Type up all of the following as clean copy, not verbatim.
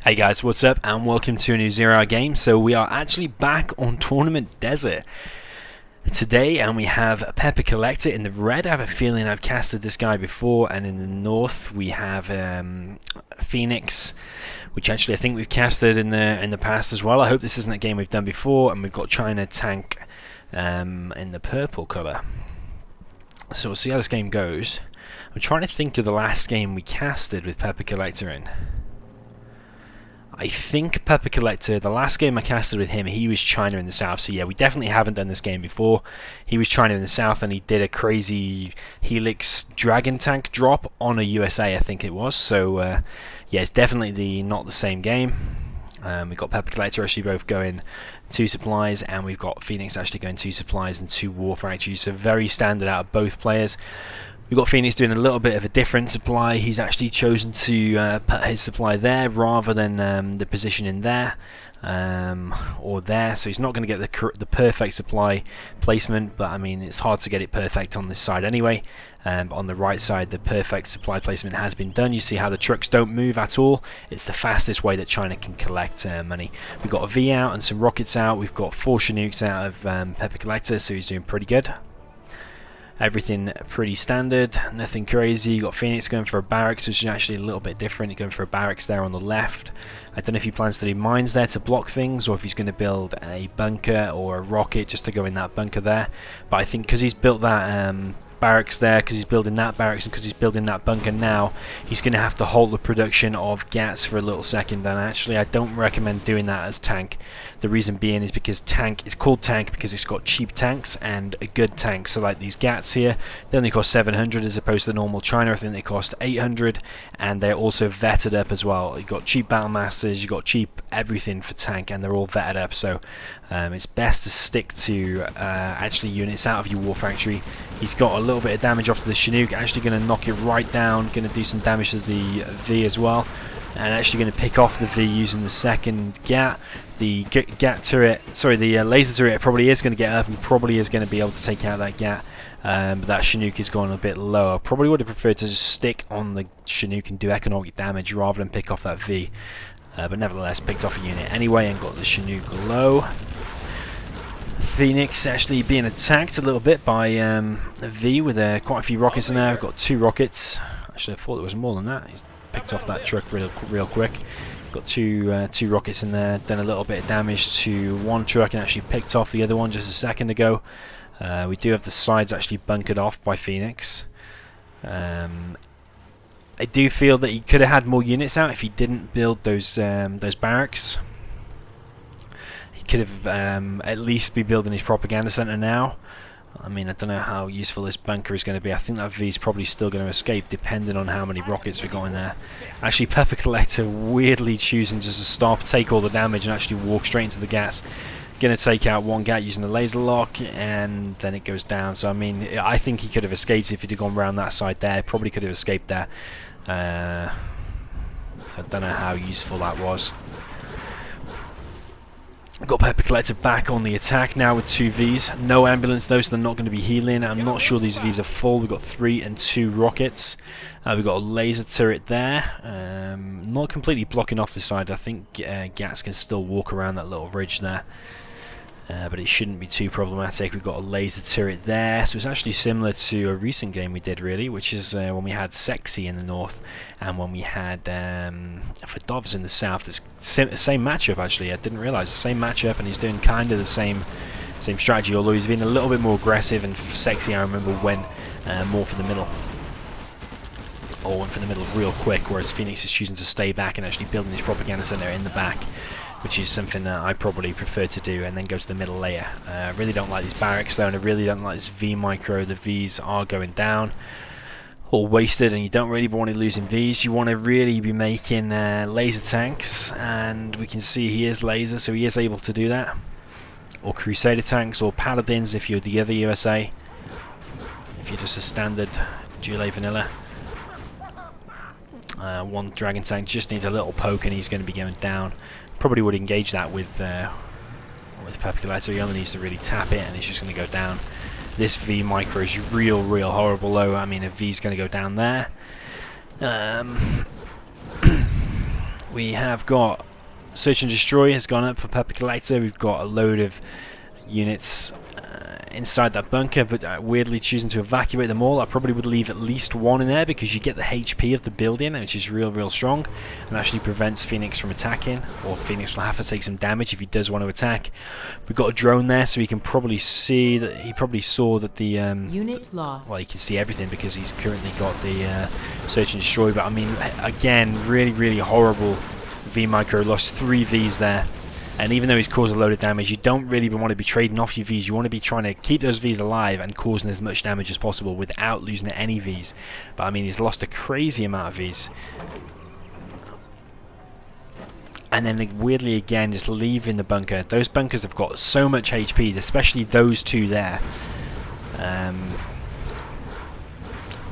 Hey guys, what's up and welcome to a new Zero Hour game. So we are actually back on Tournament Desert today and we have Peppacollecta in the red. I have a feeling I've casted this guy before, and in the north we have Phoenix, which actually I think we've casted in the past as well. I hope this isn't a game we've done before, and we've got China Tank in the purple colour. So we'll see how this game goes. I'm trying to think of the last game we casted with Peppacollecta in. I think Peppacollecta, the last game I casted with him, he was China in the south. So yeah, we definitely haven't done this game before. He was China in the south, and he did a crazy Helix Dragon Tank drop on a USA, I think it was. So yeah, it's definitely not the same game. We've got Peppacollecta actually both going 2 supplies, and we've got Phoenix actually going 2 supplies and 2 war factories. So very standard out of both players. We've got Phoenix doing a little bit of a different supply. He's actually chosen to put his supply there rather than the position in there or there. So he's not going to get the perfect supply placement, but I mean it's hard to get it perfect on this side anyway. On the right side, the perfect supply placement has been done. You see how the trucks don't move at all. It's the fastest way that China can collect money. We've got a V out and some rockets out. We've got 4 Chinooks out of Peppacollecta, so he's doing pretty good. Everything pretty standard, nothing crazy. You got Phoenix going for a barracks, which is actually a little bit different. He's going for a barracks there on the left. I don't know if he plans to do mines there to block things, or if he's going to build a bunker or a rocket just to go in that bunker there. But I think because he's built that barracks there, because he's building that barracks, and because he's building that bunker now, he's going to have to halt the production of GATs for a little second. And actually I don't recommend doing that as tank. The reason being is because tank, it's called tank because it's got cheap tanks and a good tank. So like these GATs here, they only cost 700 as opposed to the normal China. I think they cost 800, and they're also vetted up as well. You've got cheap battle masters, you've got cheap everything for tank, and they're all vetted up. So it's best to stick to actually units out of your war factory. He's got a little bit of damage off to the Chinook, actually going to knock it right down, going to do some damage to the V as well, and actually going to pick off the V using the second GAT. The GAT turret, sorry, the laser turret probably is going to get up and probably is going to be able to take out that GAT, but that Chinook is going a bit lower. Probably would have preferred to just stick on the Chinook and do economic damage rather than pick off that V, but nevertheless picked off a unit anyway and got the Chinook low. Phoenix actually being attacked a little bit by a V with quite a few rockets in there. We've got 2 rockets. Actually I thought there was more than that. He's picked off that truck real quick. Got two rockets in there, done a little bit of damage to one truck and actually picked off the other one just a second ago. We do have the sides actually bunkered off by Phoenix. I do feel that he could have had more units out if he didn't build those barracks. He could have at least be building his propaganda center now. I mean, I don't know how useful this bunker is going to be. I think that V is probably still going to escape depending on how many rockets we got in there. Actually, Peppacollecta weirdly choosing just to stop, take all the damage and actually walk straight into the gas. Going to take out one GAT using the laser lock, and then it goes down. So I mean, I think he could have escaped if he'd have gone around that side there. Probably could have escaped there. So I don't know how useful that was. Got Peppacollecta back on the attack now with 2 Vs. No ambulance though, so they're not going to be healing. I'm not sure these Vs are full. We've got 3 and 2 rockets. We've got a laser turret there. Not completely blocking off the side. I think GATs can still walk around that little ridge there. But it shouldn't be too problematic. We've got a laser turret there, so it's actually similar to a recent game we did really, which is when we had Sexy in the north and when we had Fedovs in the south. It's the same matchup actually. I didn't realise the same matchup, and he's doing kind of the same strategy, although he's been a little bit more aggressive. And for Sexy I remember went more for the middle, or went for the middle real quick, whereas Phoenix is choosing to stay back and actually building his propaganda center in the back, which is something that I probably prefer to do, and then go to the middle layer. I really don't like these barracks though, and I really don't like this V micro. The Vs are going down, all wasted, and you don't really want to losing Vs. You want to really be making laser tanks, and we can see he is laser, so he is able to do that. Or Crusader tanks, or Paladins if you're the other USA. If you're just a standard Dual vanilla. One Dragon tank just needs a little poke and he's going to be going down. Probably would engage that with Peppacollecta. He only needs to really tap it and it's just going to go down. This V micro is real horrible low. I mean, a V is going to go down there. We have got Search and Destroy has gone up for Peppacollecta. We've got a load of units inside that bunker, but weirdly choosing to evacuate them all. I probably would leave at least one in there because you get the HP of the building, which is real strong, and actually prevents Phoenix from attacking, or Phoenix will have to take some damage if he does want to attack. We've got a drone there, so he can probably see that he probably saw that the unit lost. Well, he can see everything because he's currently got the Search and Destroy. But I mean, again, really horrible. V Micro lost 3 Vs there. And even though he's caused a load of damage, you don't really want to be trading off your Vs. You want to be trying to keep those Vs alive and causing as much damage as possible without losing any Vs. But I mean, he's lost a crazy amount of Vs. And then weirdly again, just leaving the bunker. Those bunkers have got so much HP, especially those 2 there. I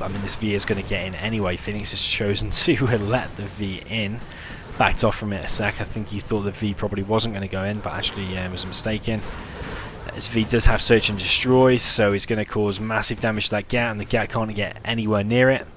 mean, this V is going to get in anyway. Phoenix has chosen to let the V in. Backed off from it a sec. I think he thought the V probably wasn't going to go in, but actually was mistaken. This V does have Search and Destroy, so he's going to cause massive damage to that GAT, and the GAT can't get anywhere near it.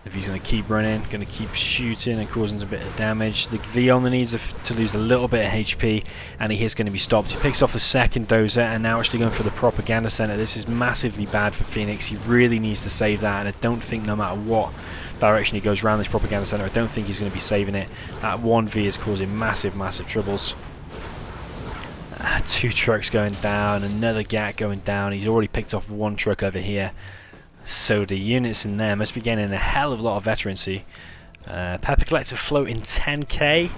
The V's going to keep running, going to keep shooting and causing a bit of damage. The V only needs to lose a little bit of HP, and he is going to be stopped. He picks off the second dozer, and now actually going for the propaganda center. This is massively bad for Phoenix. He really needs to save that, and I don't think no matter what direction he goes around this propaganda center, I don't think he's going to be saving it. That 1V is causing massive troubles. 2 trucks going down, another GAT going down. He's already picked off 1 truck over here. So the units in there must be getting a hell of a lot of veterancy. Peppacollecta floating 10k.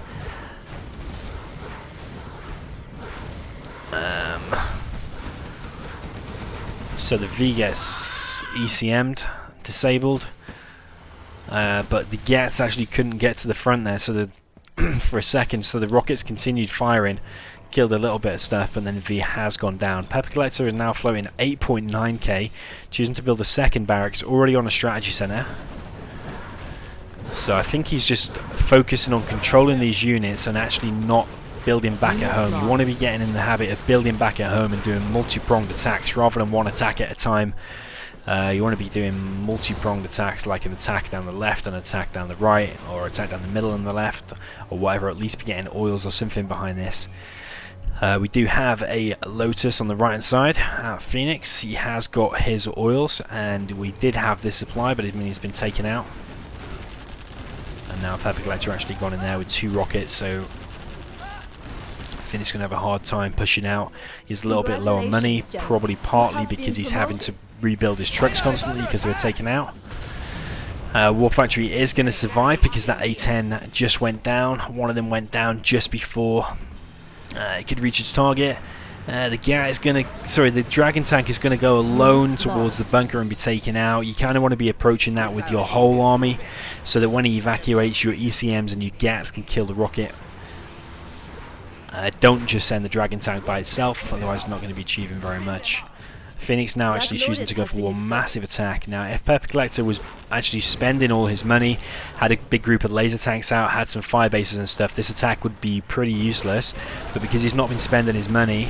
So the V gets ECM'd, disabled. But the GATs actually couldn't get to the front there, so for a second, so the rockets continued firing, killed a little bit of stuff, and then V has gone down. Peppacollecta is now floating 8.9k, choosing to build a second barracks, already on a strategy center. So I think he's just focusing on controlling these units and actually not building back at home. You want to be getting in the habit of building back at home and doing multi-pronged attacks rather than one attack at a time. You want to be doing multi-pronged attacks, like an attack down the left, an attack down the right, or attack down the middle and the left, or whatever. At least be getting oils or something behind this. We do have a Lotus on the right hand side at Phoenix. He has got his oils, and we did have this supply, but I mean he's been taken out. And now Peppacollecta actually gone in there with 2 rockets, so Phoenix going to have a hard time pushing out. He's a little bit low on money, probably partly because he's having to rebuild his trucks constantly because they were taken out. War Factory is going to survive because that A10 just went down. One of them went down just before it could reach its target. The Dragon Tank is going to go alone towards the bunker and be taken out. You kind of want to be approaching that with your whole army, so that when he evacuates, your ECMs and your GATs can kill the rocket. Don't just send the Dragon Tank by itself, otherwise it's not going to be achieving very much. Phoenix now actually choosing to go for one massive attack. Now, if Peppacollecta was actually spending all his money, had a big group of laser tanks out, had some fire bases and stuff, this attack would be pretty useless. But because he's not been spending his money,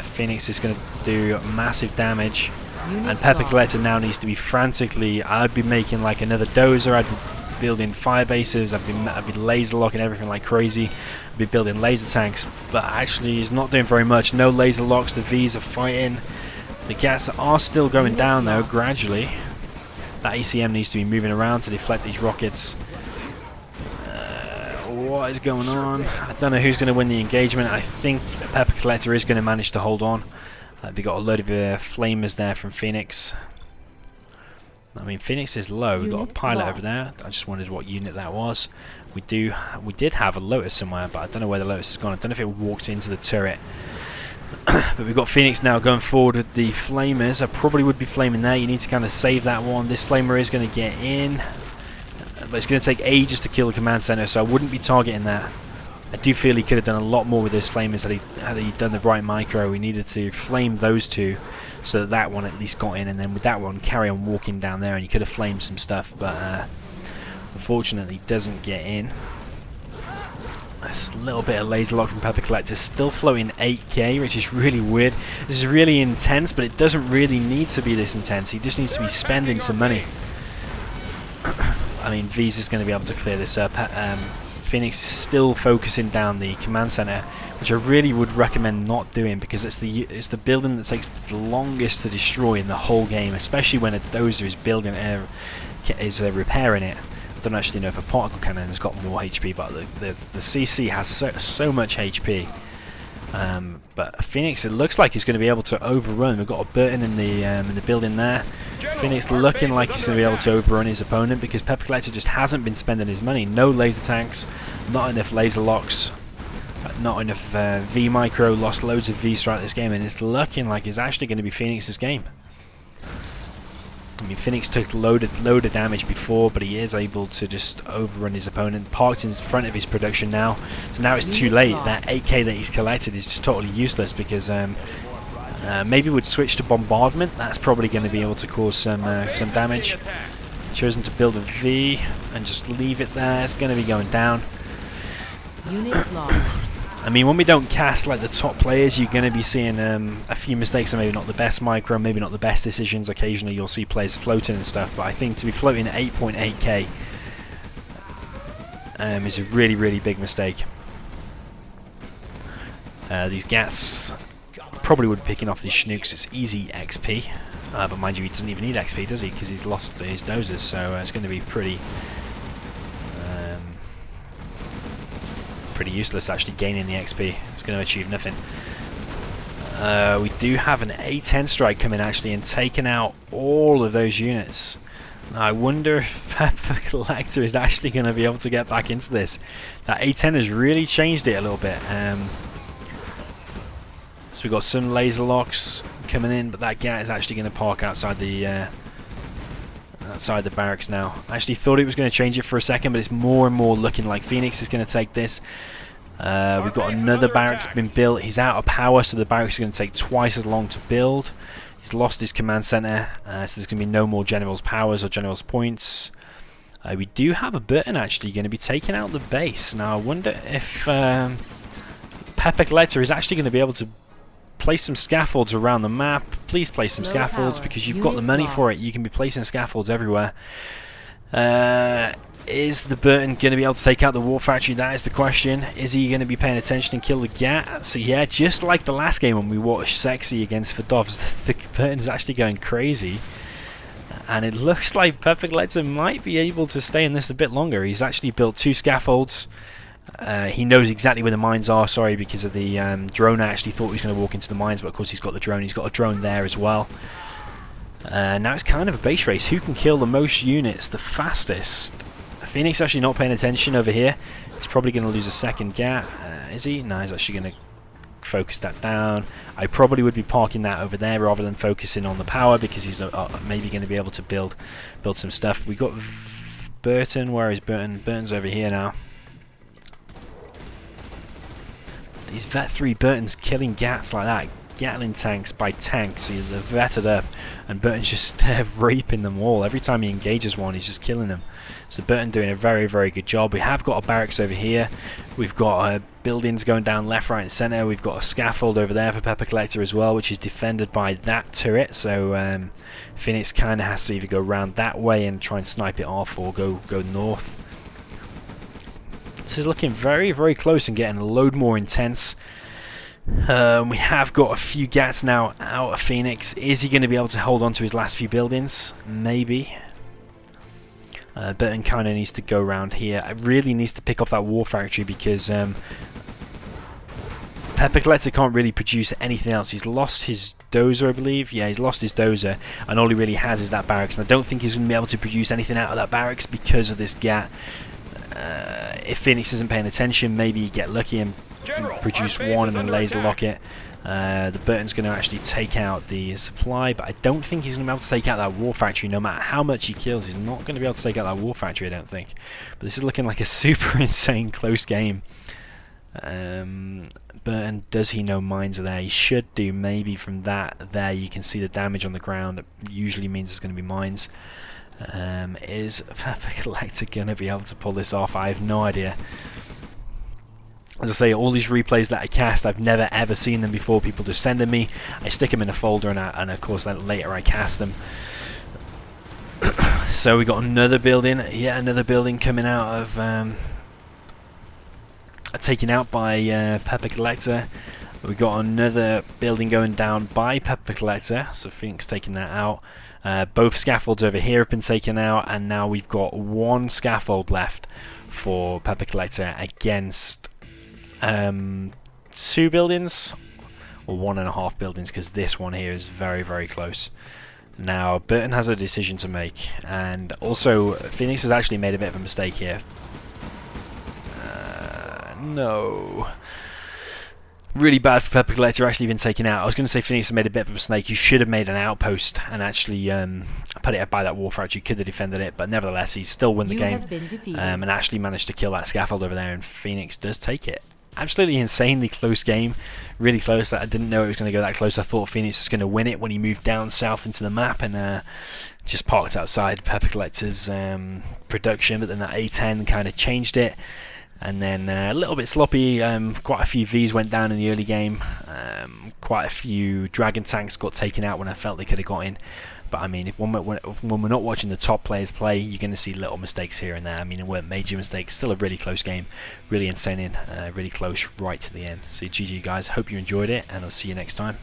Phoenix is going to do massive damage. And Peppacollecta now needs to be frantically, I'd be making like another dozer, I'd be building fire bases, I'd be laser locking everything like crazy, I'd be building laser tanks, but actually he's not doing very much. No laser locks, the Vs are fighting. The GATs are still going down though, gradually. That ECM needs to be moving around to deflect these rockets. What is going on? I don't know who's going to win the engagement. I think Peppacollecta is going to manage to hold on. We got a load of flamers there from Phoenix. I mean, Phoenix is low. We've got a pilot over there. I just wondered what unit that was. We did have a Lotus somewhere, but I don't know where the Lotus has gone. I don't know if it walked into the turret. But we've got Phoenix now going forward with the flamers. I probably would be flaming there. You need to kind of save that one. This flamer is going to get in, but it's going to take ages to kill the command center, so I wouldn't be targeting that. I do feel he could have done a lot more with his flamers had he done the right micro. We needed to flame those two so that that one at least got in, and then with that one carry on walking down there, and you could have flamed some stuff, but unfortunately doesn't get in. A little bit of laser lock from Peppacollecta, still floating 8k, which is really weird. This is really intense, but it doesn't really need to be this intense. He just needs to be spending some money. I mean, V's is going to be able to clear this up. Phoenix is still focusing down the command center, which I really would recommend not doing, because it's the building that takes the longest to destroy in the whole game, especially when a dozer is building repairing it. I don't actually know if a particle cannon has got more HP, but the CC has so much HP. But Phoenix, it looks like he's going to be able to overrun. We've got a Burton in the building there. Phoenix looking like he's going to be able to overrun his opponent, because Peppacollecta just hasn't been spending his money. No laser tanks, not enough laser locks, not enough V micro. Lost loads of V's throughout this game, and it's looking like it's actually going to be Phoenix's game. I mean, Phoenix took load of damage before, but he is able to just overrun his opponent. Parked in front of his production now, so now it's too late. That 8k that he's collected is just totally useless, because maybe would switch to bombardment. That's probably going to be able to cause some damage. Chosen to build a V and just leave it there. It's going to be going down. Unit lost. I mean, when we don't cast like the top players, you're going to be seeing a few mistakes, and maybe not the best micro, maybe not the best decisions. Occasionally you'll see players floating and stuff, but I think to be floating at 8.8k is a really, really big mistake. These Gats probably would be picking off these Schnooks. It's easy XP, but mind you, he doesn't even need XP, does he? Because he's lost his dozers, so it's going to be pretty useless actually gaining the XP. It's going to achieve nothing. We do have an A10 strike coming actually and taking out all of those units. Now, I wonder if Peppacollecta is actually going to be able to get back into this. That A10 has really changed it a little bit. So we've got some laser locks coming in, but that Gat is actually going to park outside the barracks now. I actually thought it was going to change it for a second, but it's more and more looking like Phoenix is going to take this. We've got another barracks been built. He's out of power, so the barracks is going to take twice as long to build. He's lost his command center, so there's going to be no more generals powers or generals points. We do have a Burton actually going to be taking out the base. Now I wonder if Peppacollecta is actually going to be able to place some scaffolds around the map. Please place some scaffolds, because you've got the money for it. You can be placing scaffolds everywhere. Is the Burton going to be able to take out the War Factory? That is the question. Is he going to be paying attention and kill the Gat? So yeah, just like the last game when we watched Sexy against Fadovs, the Burton is actually going crazy. And it looks like Peppacollecta might be able to stay in this a bit longer. He's actually built 2 scaffolds. He knows exactly where the mines are, sorry, because of the drone. I actually thought he was going to walk into the mines, but of course he's got the drone. He's got a drone there as well. Now it's kind of a base race. Who can kill the most units the fastest? Phoenix actually not paying attention over here. He's probably going to lose a second Gat. Is he? No, he's actually going to focus that down. I probably would be parking that over there rather than focusing on the power, because he's maybe going to be able to build some stuff. We got Burton. Where is Burton? Burton's over here now. These Vet 3 Burtons killing Gats like that. Gatling tanks by tanks, so they're vetted up, and Burton's just raping them all. Every time he engages one, he's just killing them. So Burton doing a very, very good job. We have got a barracks over here. We've got buildings going down left, right and centre. We've got a scaffold over there for Peppacollecta as well, which is defended by that turret. So Phoenix kind of has to either go around that way and try and snipe it off, or go north. This is looking very, very close and getting a load more intense. We have got a few Gats now out of Phoenix. Is he going to be able to hold on to his last few buildings? Maybe. Burton kind of needs to go around here. It really needs to pick off that War Factory, because Peppacollecta can't really produce anything else. He's lost his dozer, I believe. Yeah, he's lost his dozer, and all he really has is that barracks. And I don't think he's going to be able to produce anything out of that barracks because of this Gat. If Phoenix isn't paying attention, maybe you get lucky and produce one and then laser lock it. The Burton's going to actually take out the supply, but I don't think he's going to be able to take out that War Factory. No matter how much he kills, he's not going to be able to take out that War Factory, I don't think. But this is looking like a super insane close game. Burton, does he know mines are there? He should do. Maybe from that there you can see the damage on the ground. It usually means it's going to be mines. Is Peppacollecta going to be able to pull this off? I have no idea. As I say, all these replays that I cast, I've never ever seen them before. People just send them me. I stick them in a folder, and of course then later I cast them. So we got another building, another building coming out of taken out by Peppacollecta. We got another building going down by Peppacollecta, so Phoenix taking that out. Both scaffolds over here have been taken out, and now we've got one scaffold left for Peppacollecta against 2 buildings, or 1.5 buildings, because this one here is very, very close. Now Burton has a decision to make, and also Phoenix has actually made a bit of a mistake here. No. Really bad for Peppacollecta actually been taken out. I was going to say Phoenix made a bit of a mistake. You should have made an outpost and actually put it by that wall factory. Could have defended it, but nevertheless, he's still won the game and actually managed to kill that scaffold over there, and Phoenix does take it. Absolutely insanely close game. Really close. I didn't know it was going to go that close. I thought Phoenix was going to win it when he moved down south into the map and just parked outside Peppacollecta's production, but then that A10 kind of changed it. And then a little bit sloppy, quite a few Vs went down in the early game, quite a few Dragon tanks got taken out when I felt they could have got in. But I mean, when we're not watching the top players play, you're going to see little mistakes here and there. I mean, it weren't major mistakes, still a really close game, really insane, really close right to the end. So GG guys, hope you enjoyed it, and I'll see you next time.